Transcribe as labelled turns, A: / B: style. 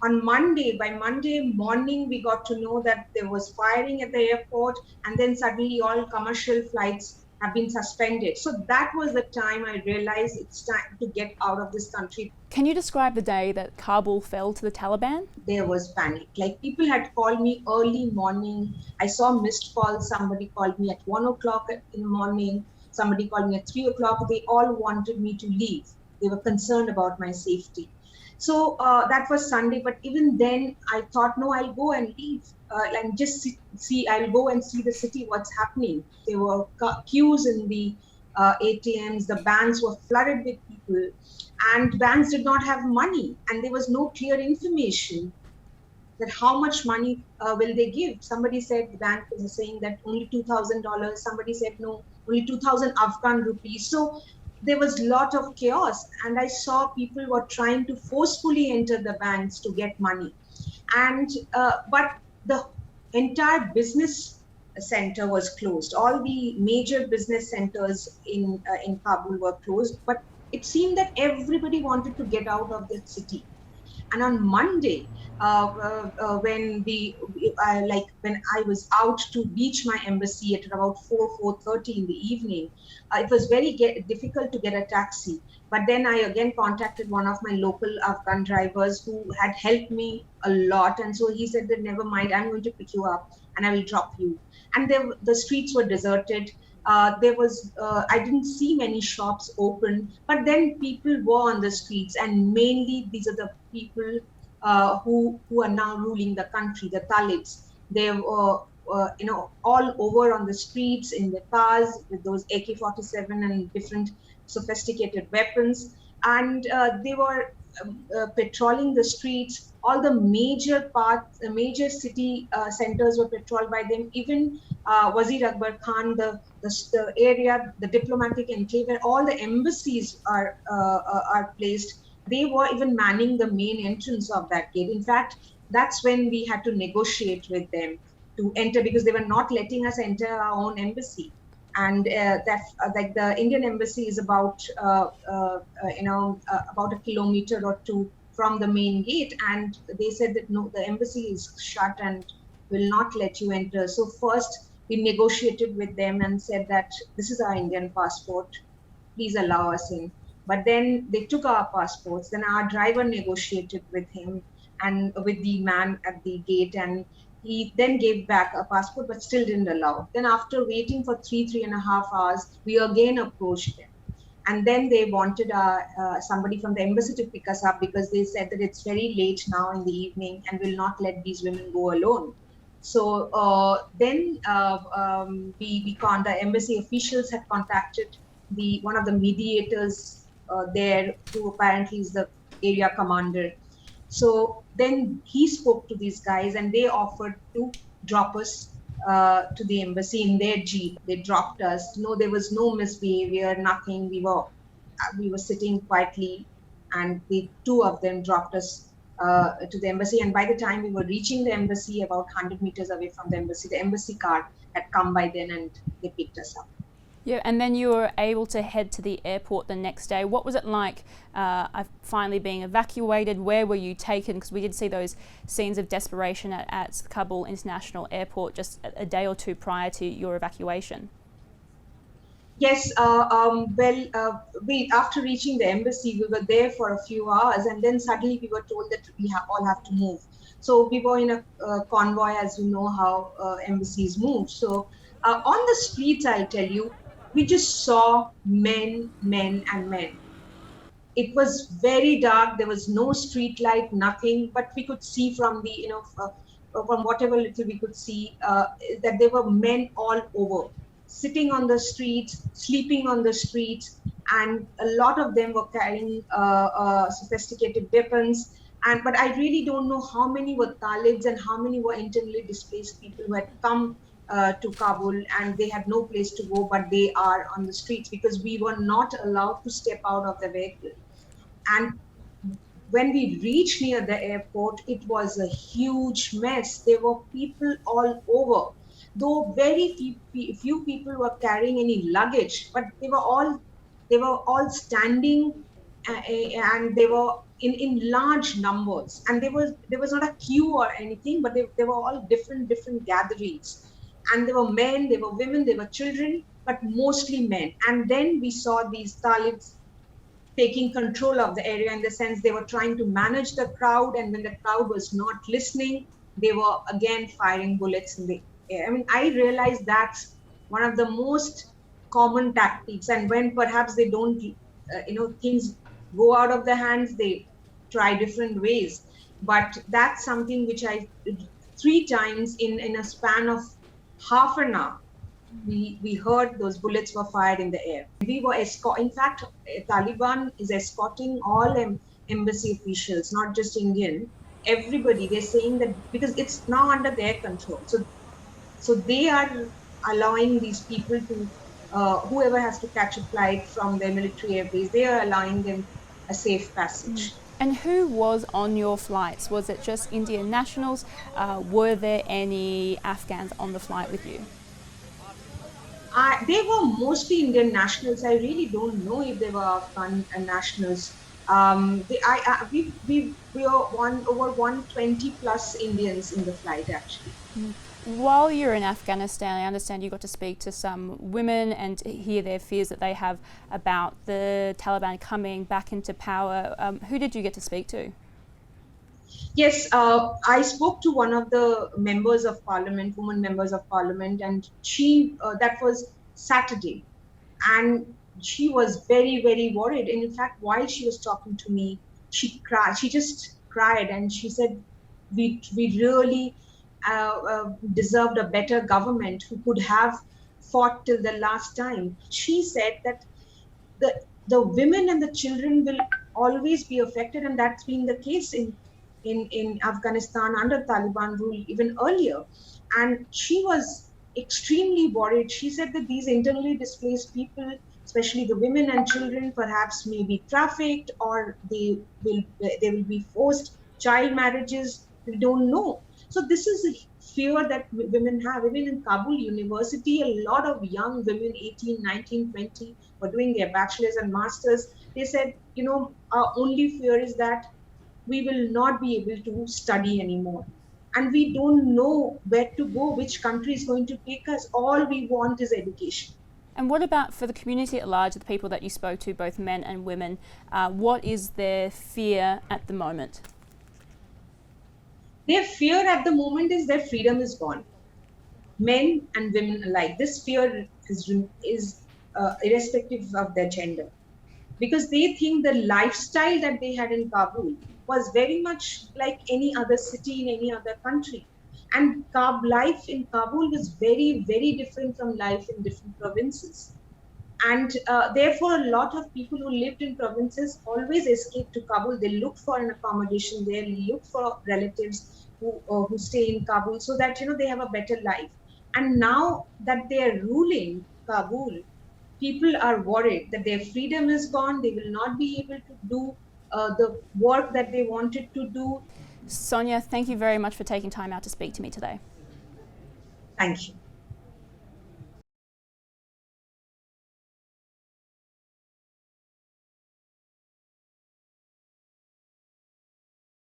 A: By Monday morning, we got to know that there was firing at the airport, and then suddenly all commercial flights have been suspended. So that was the time I realized it's time to get out of this country.
B: Can you describe the day that Kabul fell to the Taliban?
A: There was panic. Like, people had called me early morning. I saw missed calls. Somebody called me at 1 o'clock in the morning. Somebody called me at 3 o'clock. They all wanted me to leave. They were concerned about my safety. So that was Sunday. But even then, I thought, no, I'll go and leave and just see. I'll go and see the city, what's happening. There were queues in the ATMs. The banks were flooded with people, and banks did not have money, and there was no clear information that how much money will they give. Somebody said the bank was saying that only $2,000. Somebody said no, only 2,000 Afghan rupees. So there was a lot of chaos, and I saw people were trying to forcefully enter the banks to get money. And but the entire business center was closed. All the major business centers in Kabul were closed, but it seemed that everybody wanted to get out of the city. And on Monday, when when I was out to reach my embassy at about 4:30 in the evening, it was very difficult to get a taxi. But then I again contacted one of my local Afghan drivers who had helped me a lot, and so he said that never mind, I'm going to pick you up and I will drop you. And the streets were deserted. I didn't see many shops open, but then people were on the streets, and mainly these are the people who are now ruling the country, the Talibs. They were all over on the streets in the cars with those AK-47 and different sophisticated weapons, and they were patrolling the streets. All the major city centers were patrolled by them. Even Wazir Akbar Khan, the area, the diplomatic enclave where all the embassies are placed, they were even manning the main entrance of that gate. In fact, that's when we had to negotiate with them to enter, because they were not letting us enter our own embassy. And like the Indian embassy is about about a kilometer or two from the main gate, and they said that no, the embassy is shut and will not let you enter. So first we negotiated with them and said that this is our Indian passport, please allow us in. But then they took our passports. Then our driver negotiated with him and with the man at the gate, and he then gave back a passport, but still didn't allow. Then after waiting for 3.5 hours, we again approached them. And then they wanted somebody from the embassy to pick us up, because they said that it's very late now in the evening and will not let these women go alone. So then the embassy officials had contacted one of the mediators there, who apparently is the area commander. So then he spoke to these guys, and they offered to drop us to the embassy in their jeep. They dropped us. No, there was no misbehavior, nothing. We were sitting quietly, and the two of them dropped us to the embassy. And by the time we were reaching the embassy, about 100 meters away from the embassy car had come by then, and they picked us up.
B: Yeah, and then you were able to head to the airport the next day. What was it like finally being evacuated? Where were you taken? Because we did see those scenes of desperation at Kabul International Airport just a day or two prior to your evacuation.
A: Yes, after reaching the embassy, we were there for a few hours, and then suddenly we were told that we all have to move. So we were in a convoy, as you know how embassies move. So on the streets, I'll tell you, we just saw men, and men. It was very dark. There was no street light, nothing, but we could see from the, from whatever little we could see, that there were men all over, sitting on the streets, sleeping on the streets, and a lot of them were carrying sophisticated weapons. But I really don't know how many were Talibs and how many were internally displaced people who had come to Kabul, and they had no place to go, but they are on the streets because we were not allowed to step out of the vehicle. And when we reached near the airport, it was a huge mess. There were people all over, though very few people were carrying any luggage, but they were all standing, and they were in large numbers, and there was not a queue or anything, but they were all different gatherings, and there were men, there were women, there were children, but mostly men. And then we saw these Talibs taking control of the area, in the sense they were trying to manage the crowd, and when the crowd was not listening, they were again firing bullets in the air. I mean, I realized that's one of the most common tactics, and when perhaps they don't, things go out of their hands, they try different ways. But that's something which I did 3 times in a span of half an hour. We heard those bullets were fired in the air. We were in fact, Taliban is escorting all embassy officials, not just Indian, everybody. They're saying that because it's now under their control. So they are allowing these people to, whoever has to catch a flight from their military airbase, they are allowing them a safe passage.
B: And who was on your flights? Was it just Indian nationals? Were there any Afghans on the flight with you?
A: They were mostly Indian nationals. I really don't know if they were Afghan nationals. We were over 120 plus Indians in the flight, actually.
B: While you're in Afghanistan, I understand you got to speak to some women and hear their fears that they have about the Taliban coming back into power. Who did you get to speak to?
A: Yes, I spoke to one of the members of parliament, women members of parliament, and that was Saturday. And she was very worried. And in fact, while she was talking to me, she cried. She just cried, and she said, we really deserved a better government who could have fought till the last time. She said that the women and the children will always be affected, and that's been the case in Afghanistan under Taliban rule even earlier. And she was extremely worried. She said that these internally displaced people, especially the women and children, perhaps may be trafficked, or they will be forced child marriages. We don't know. So this is a fear that women have. Even in Kabul University, a lot of young women, 18, 19, 20, were doing their bachelor's and master's. They said, our only fear is that we will not be able to study anymore. And we don't know where to go, which country is going to take us. All we want is education.
B: And what about for the community at large, the people that you spoke to, both men and women? What is their fear at the moment?
A: Their fear at the moment is their freedom is gone. Men and women alike. This fear is irrespective of their gender, because they think the lifestyle that they had in Kabul was very much like any other city in any other country. And life in Kabul was very different from life in different provinces. And therefore, a lot of people who lived in provinces always escaped to Kabul. They look for an accommodation there, look for relatives who stay in Kabul, so that they have a better life. And now that they are ruling Kabul, people are worried that their freedom is gone. They will not be able to do the work that they wanted to do.
B: Sonia, thank you very much for taking time out to speak to me today.
A: Thank you.